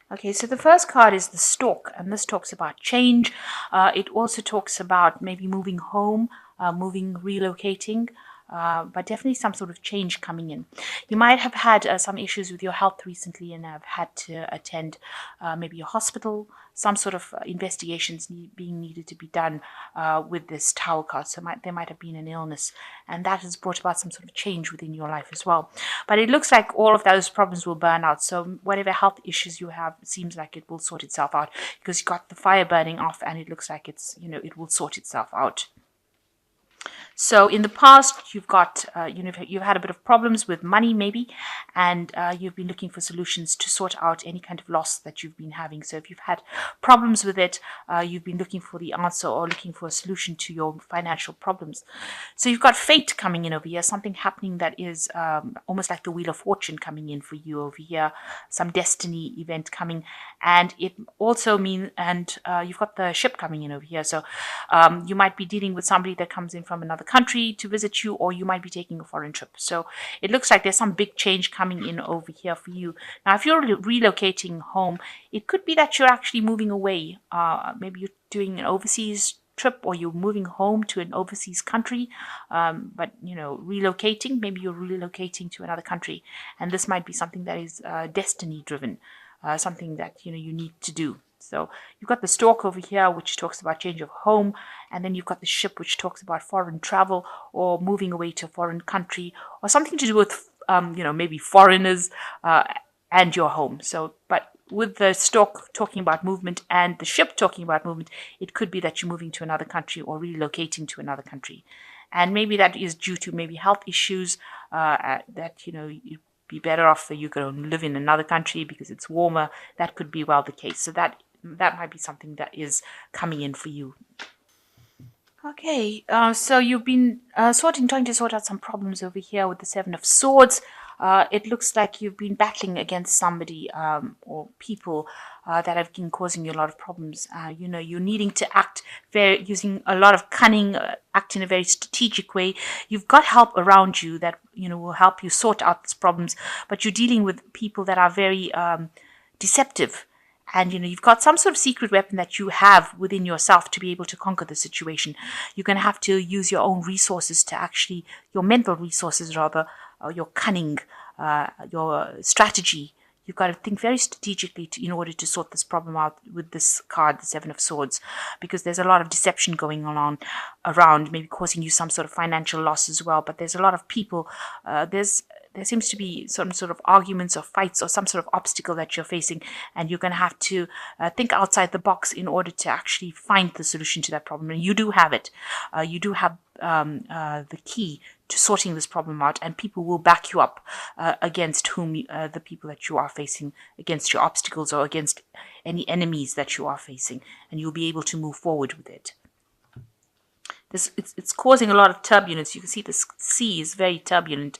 Okay, so the first card is the Stork, and this talks about change. It also talks about maybe moving home, relocating, but definitely some sort of change coming in. You might have had some issues with your health recently and have had to attend maybe a hospital, some sort of investigations being needed to be done with this Tower card. So there might have been an illness, and that has brought about some sort of change within your life as well. But it looks like all of those problems will burn out. So whatever health issues you have, it seems like it will sort itself out because you got the fire burning off, and it looks like it will sort itself out. So in the past, you've had a bit of problems with money maybe, and you've been looking for solutions to sort out any kind of loss that you've been having. So if you've had problems with it, you've been looking for the answer or looking for a solution to your financial problems. So you've got fate coming in over here, something happening that is almost like the Wheel of Fortune coming in for you over here, some destiny event coming, and it also means, and you've got the ship coming in over here. So you might be dealing with somebody that comes in from another country to visit you, or you might be taking a foreign trip. So it looks like there's some big change coming in over here for you. Now, if you're relocating home, it could be that you're actually moving away. Maybe you're doing an overseas trip, or you're moving home to an overseas country, but relocating, maybe you're relocating to another country, and this might be something that is destiny driven, something that you need to do. So you've got the Stork over here, which talks about change of home, and then you've got the ship, which talks about foreign travel or moving away to a foreign country or something to do with, maybe foreigners and your home. So, but with the Stork talking about movement and the ship talking about movement, it could be that you're moving to another country or relocating to another country. And maybe that is due to maybe health issues that, you'd be better off that you go and live in another country because it's warmer. That could be well the case. So that might be something that is coming in for you. Okay, so you've been trying to sort out some problems over here with the Seven of Swords. It looks like you've been battling against somebody or people that have been causing you a lot of problems. You're needing to act using a lot of cunning, act in a very strategic way. You've got help around you that will help you sort out these problems, but you're dealing with people that are very deceptive. And you've got some sort of secret weapon that you have within yourself to be able to conquer the situation. You're going to have to use your own resources your mental resources rather, your cunning, your strategy. You've got to think very strategically in order to sort this problem out with this card, the Seven of Swords, because there's a lot of deception going on around, maybe causing you some sort of financial loss as well. But there's a lot of people. There seems to be some sort of arguments or fights or some sort of obstacle that you're facing, and you're going to have to think outside the box in order to actually find the solution to that problem. And you do have it. You do have the key to sorting this problem out, and people will back you up against the people that you are facing, against your obstacles or against any enemies that you are facing, and you'll be able to move forward with it. It's causing a lot of turbulence. You can see the sea is very turbulent,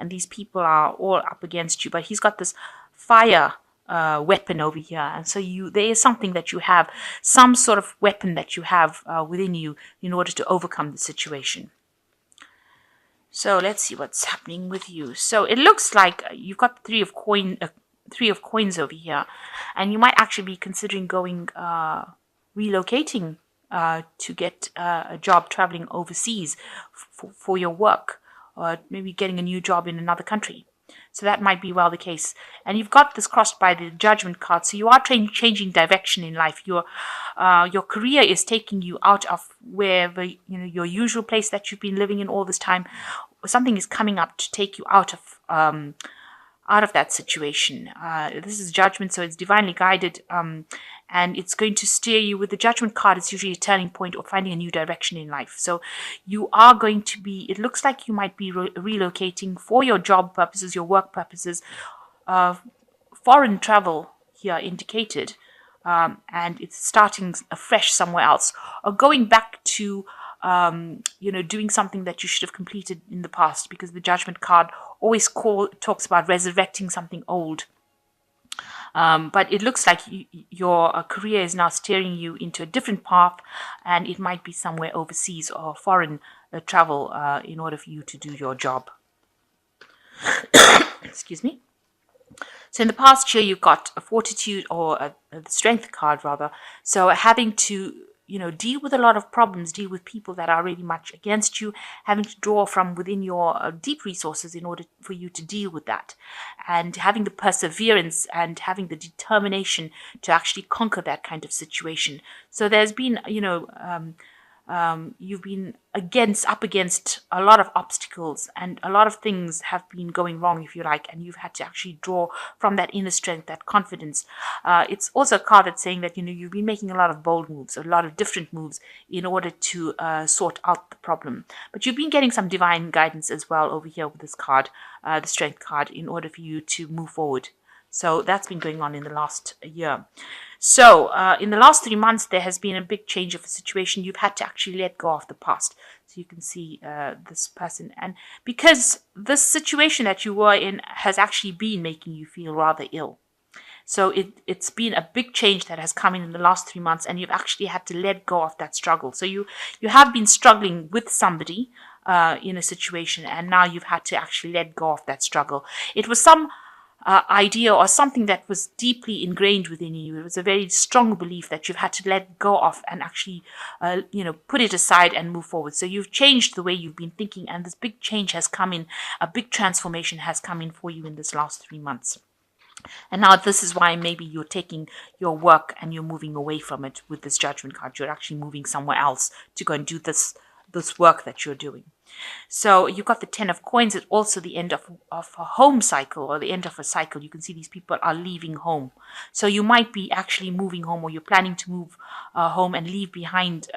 and these people are all up against you. But he's got this fire weapon over here, and so there is something that you have, some sort of weapon that you have within you in order to overcome the situation. So let's see what's happening with you. So it looks like you've got three of coins over here, and you might actually be considering going relocating to get a job traveling overseas for your work, or maybe getting a new job in another country. So that might be well the case. And you've got this crossed by the Judgment card. So you are changing direction in life. Your career is taking you out of wherever, your usual place that you've been living in all this time. Something is coming up to take you out of that situation. This is Judgment, so it's divinely guided, and it's going to steer you. With the Judgment card, it's usually a turning point or finding a new direction in life. So you are going to be, it looks like you might be relocating for your job purposes, your work purposes, foreign travel here indicated, and it's starting afresh somewhere else, or going back to doing something that you should have completed in the past, because the Judgment card always talks about resurrecting something old. But it looks like your career is now steering you into a different path, and it might be somewhere overseas or foreign travel in order for you to do your job. Excuse me. So in the past year, you've got a fortitude or a strength card rather. So having to, deal with a lot of problems, deal with people that are really much against you, having to draw from within your deep resources in order for you to deal with that, and having the perseverance and having the determination to actually conquer that kind of situation. So there's been, you've been up against a lot of obstacles, and a lot of things have been going wrong, if you like, and you've had to actually draw from that inner strength, that confidence. It's also a card that's saying that you've been making a lot of bold moves, a lot of different moves in order to sort out the problem. But you've been getting some divine guidance as well over here with this card, the strength card, in order for you to move forward. So that's been going on in the last year. So in the last 3 months, there has been a big change of a situation. You've had to actually let go of the past. So you can see this person. And because this situation that you were in has actually been making you feel rather ill. So it's been a big change that has come in the last 3 months, and you've actually had to let go of that struggle. So you have been struggling with somebody in a situation, and now you've had to actually let go of that struggle. It was some idea or something that was deeply ingrained within you. It was a very strong belief that you've had to let go of and actually, put it aside and move forward. So you've changed the way you've been thinking, and this big change has come in, a big transformation has come in for you in this last 3 months. And now this is why maybe you're taking your work and you're moving away from it with this Judgment card. You're actually moving somewhere else to go and do this work that you're doing. So you've got the 10 of coins. It's also the end of a home cycle, or the end of a cycle. You can see these people are leaving home. So you might be actually moving home, or you're planning to move home and leave behind,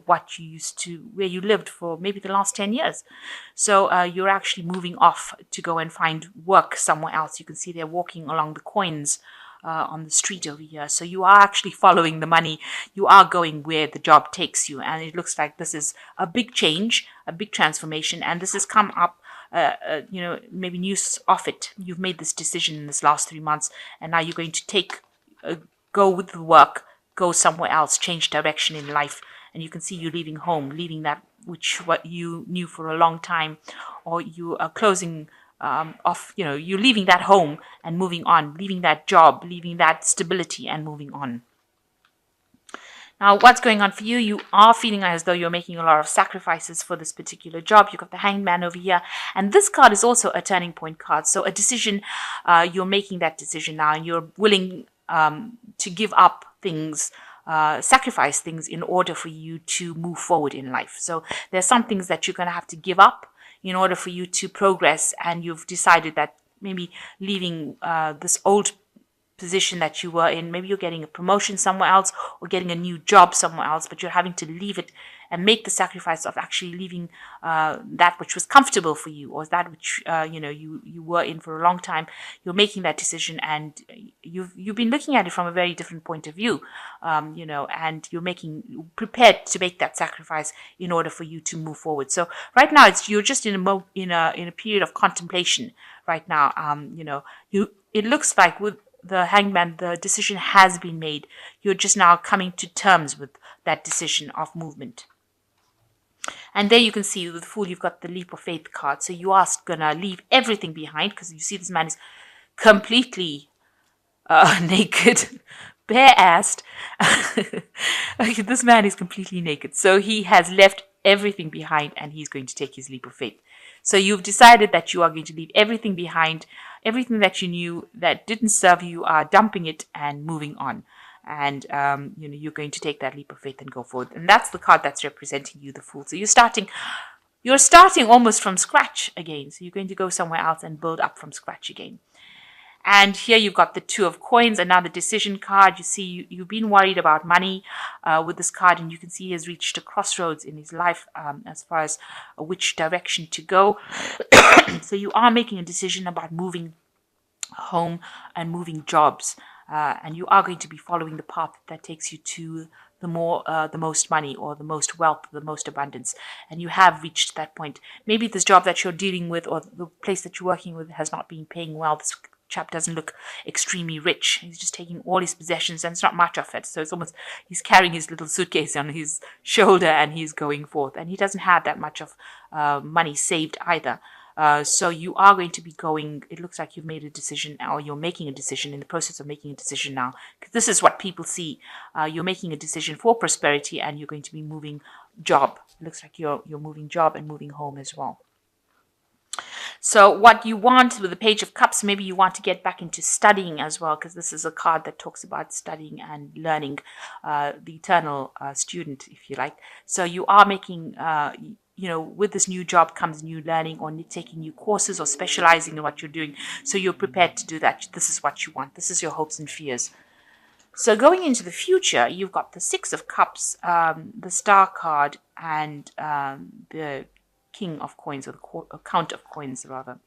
what you used to, where you lived for maybe the last 10 years. So you're actually moving off to go and find work somewhere else. You can see they're walking along the coins on the street over here. So you are actually following the money. You are going where the job takes you. And it looks like this is a big change, a big transformation. And this has come up, maybe news of it. You've made this decision in this last 3 months. And now you're going to go with the work, go somewhere else, change direction in life. And you can see you leaving home, leaving that what you knew for a long time, or you are closing you're leaving that home and moving on, leaving that job, leaving that stability and moving on. Now, what's going on for you? You are feeling as though you're making a lot of sacrifices for this particular job. You've got the Hanged Man over here. And this card is also a turning point card. So a decision, you're making that decision now, and you're willing to give up things, sacrifice things in order for you to move forward in life. So there's some things that you're going to have to give up in order for you to progress, and you've decided that maybe leaving this old position that you were in, maybe you're getting a promotion somewhere else or getting a new job somewhere else, but you're having to leave it and make the sacrifice of actually leaving that which was comfortable for you, or that which you were in for a long time. You're making that decision, and you've been looking at it from a very different point of view, and you're prepared to make that sacrifice in order for you to move forward. So right now you're just in a period of contemplation right now. It looks like with the Hangman, the decision has been made. You're just now coming to terms with that decision of movement. And there you can see with the Fool, you've got the Leap of Faith card. So you are going to leave everything behind, because you see this man is completely naked, bare-assed. This man is completely naked. So he has left everything behind, and he's going to take his leap of faith. So you've decided that you are going to leave everything behind, everything that you knew that didn't serve you, are dumping it and moving on. And, you're going to take that leap of faith and go forward. And that's the card that's representing you, the Fool. So you're starting almost from scratch again. So you're going to go somewhere else and build up from scratch again. And here you've got the Two of Coins, another decision card. You see, you've been worried about money with this card, and you can see he has reached a crossroads in his life as far as which direction to go. So you are making a decision about moving home and moving jobs. And you are going to be following the path that takes you to the most money, or the most wealth, the most abundance. And you have reached that point. Maybe this job that you're dealing with, or the place that you're working with, has not been paying well. This chap doesn't look extremely rich. He's just taking all his possessions, and it's not much of it. So it's almost, he's carrying his little suitcase on his shoulder and he's going forth. And he doesn't have that much of money saved either. So you are going to be going, it looks like you've made a decision, or you're making a decision, in the process of making a decision now. Because this is what people see. You're making a decision for prosperity, and you're going to be moving job. It looks like you're moving job and moving home as well. So what you want with the Page of Cups, maybe you want to get back into studying as well, because this is a card that talks about studying and learning, the eternal student, if you like. So you are making, with this new job comes new learning, or taking new courses, or specializing in what you're doing. So you're prepared to do that. This is what you want. This is your hopes and fears. So going into the future, you've got the Six of Cups, the Star card, and the King of Coins, or the Count of Coins, rather.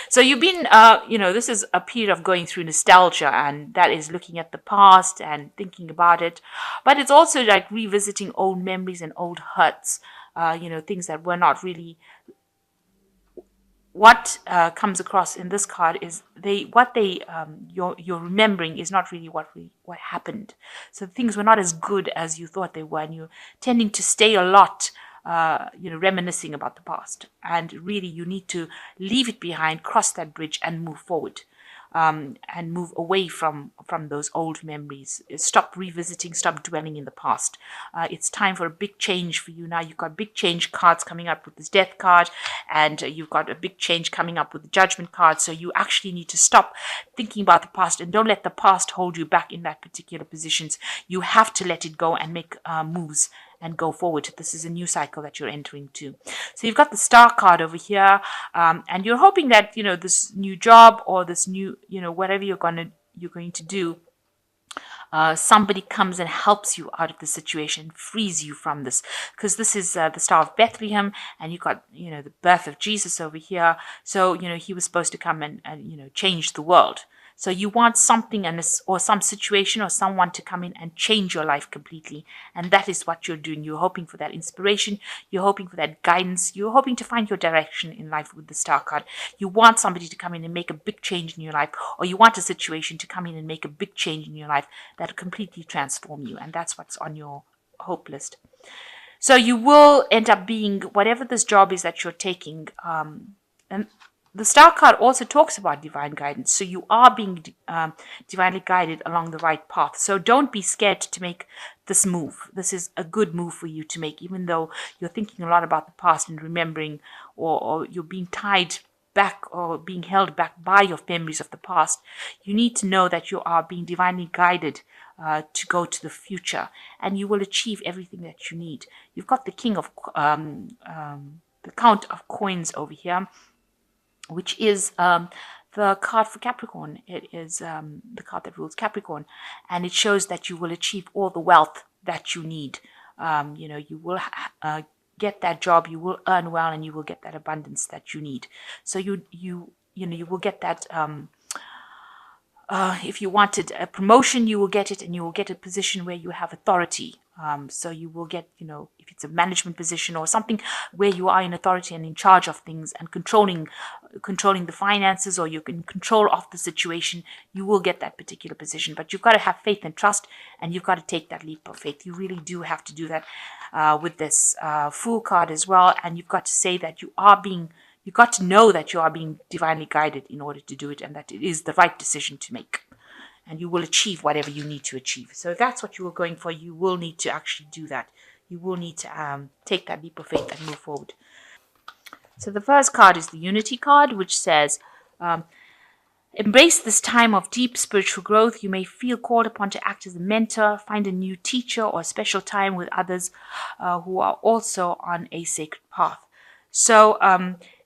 So you've been, this is a period of going through nostalgia, and that is looking at the past and thinking about it. But it's also like revisiting old memories and old hurts, things that were not really. What comes across in this card is you're remembering is not really what happened. So things were not as good as you thought they were, and you're tending to stay a lot, reminiscing about the past. And really, you need to leave it behind, cross that bridge, and move forward. And move away from those old memories. Stop revisiting, stop dwelling in the past. It's time for a big change for you now. You've got big change cards coming up with this Death card, and you've got a big change coming up with the Judgment card. So you actually need to stop thinking about the past, and don't let the past hold you back in that particular positions. You have to let it go and make moves and go forward. This is a new cycle that you're entering to. So you've got the Star card over here, and you're hoping that this new job, or this new whatever you're going to do, somebody comes and helps you out of the situation, frees you from this, because this is the Star of Bethlehem, and you got the birth of Jesus over here. So he was supposed to come and change the world. So you want something or some situation or someone to come in and change your life completely. And that is what you're doing. You're hoping for that inspiration. You're hoping for that guidance. You're hoping to find your direction in life with the Star card. You want somebody to come in and make a big change in your life, or you want a situation to come in and make a big change in your life that will completely transform you. And that's what's on your hope list. So you will end up being whatever this job is that you're taking. And the Star card also talks about divine guidance. So you are being divinely guided along the right path. So don't be scared to make this move. This is a good move for you to make, even though you're thinking a lot about the past and remembering, or you're being tied back or being held back by your memories of the past. You need to know that you are being divinely guided to go to the future, and you will achieve everything that you need. You've got the King of the Count of Coins over here, which is the card for Capricorn. It is the card that rules Capricorn, and it shows that you will achieve all the wealth that you need. You will get that job, you will earn well, and you will get that abundance that you need. So you will get that. If you wanted a promotion, you will get it, and you will get a position where you have authority. So you will get, if it's a management position or something where you are in authority and in charge of things and controlling the finances, or you can control of the situation, you will get that particular position. But you've got to have faith and trust, and you've got to take that leap of faith. You really do have to do that with this Fool card as well. And you've got to say that you've got to know that you are being divinely guided in order to do it, and that it is the right decision to make. And you will achieve whatever you need to achieve. So if that's what you are going for, you will need to actually do that. You will need to take that leap of faith and move forward. So the first card is the Unity card, which says, embrace this time of deep spiritual growth. You may feel called upon to act as a mentor, find a new teacher, or a special time with others who are also on a sacred path. So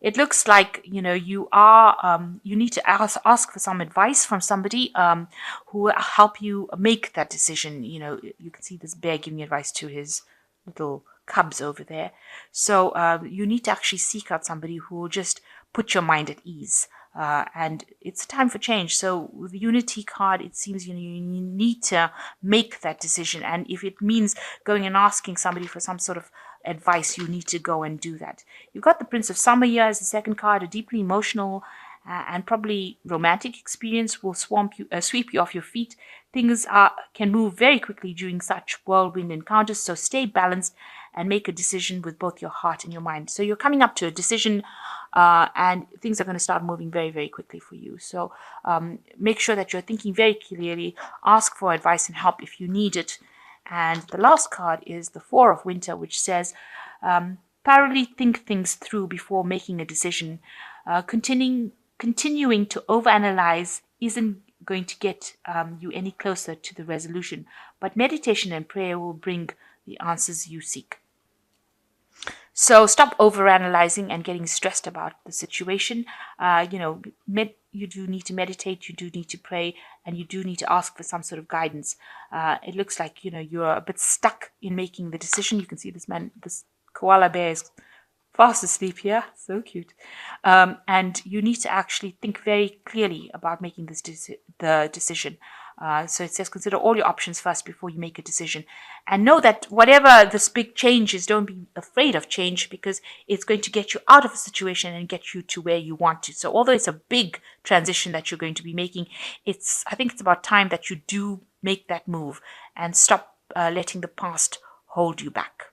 it looks like, you need to ask for some advice from somebody who will help you make that decision. You can see this bear giving advice to his little cubs over there. So you need to actually seek out somebody who will just put your mind at ease. And it's time for change. So with the Unity card, it seems you need to make that decision. And if it means going and asking somebody for some sort of advice, you need to go and do that. You've got the Prince of Summer here as the second card, a deeply emotional and probably romantic experience will sweep you off your feet. Things can move very quickly during such whirlwind encounters, so stay balanced and make a decision with both your heart and your mind. So you're coming up to a decision, and things are going to start moving very, very quickly for you. So make sure that you're thinking very clearly. Ask for advice and help if you need it. And the last card is the Four of Winter, which says, thoroughly think things through before making a decision. Continuing to overanalyze isn't going to get you any closer to the resolution, but meditation and prayer will bring the answers you seek. So stop overanalyzing and getting stressed about the situation. You do need to meditate, you do need to pray, and you do need to ask for some sort of guidance. It looks like you're a bit stuck in making the decision. You can see this koala bear is fast asleep here. So cute. And you need to actually think very clearly about making the decision. So it says consider all your options first before you make a decision. And know that whatever this big change is, don't be afraid of change, because it's going to get you out of a situation and get you to where you want to. So although it's a big transition that you're going to be making, I think it's about time that you do make that move and stop letting the past hold you back.